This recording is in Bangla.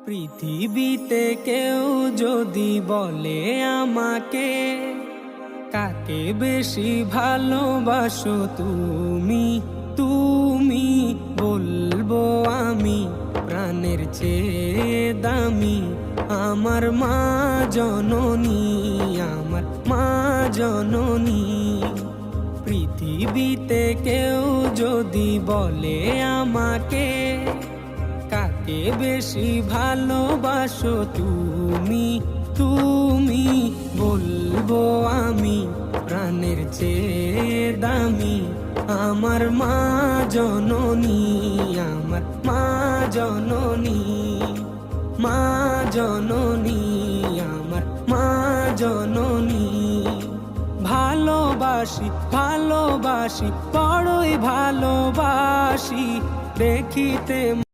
পৃথিবীতে কেউ যদি বলে আমাকে, কাকে বেশি ভালোবাসো তুমি, তুমি বলবো আমি প্রাণের চেয়ে দামি আমার মা জননী, আমার মা জননী। পৃথিবীতে কেউ যদি বলে আমাকে, কাকে বেশি ভালোবাসো তুমি, তুমি বলবো আমি প্রাণের চেয়ে দামি আমার মা জননী, আমার মা জননী, মা জননী, আমার মা জননী। ভালোবাসি ভালোবাসি বড়ই ভালোবাসি, দেখিতে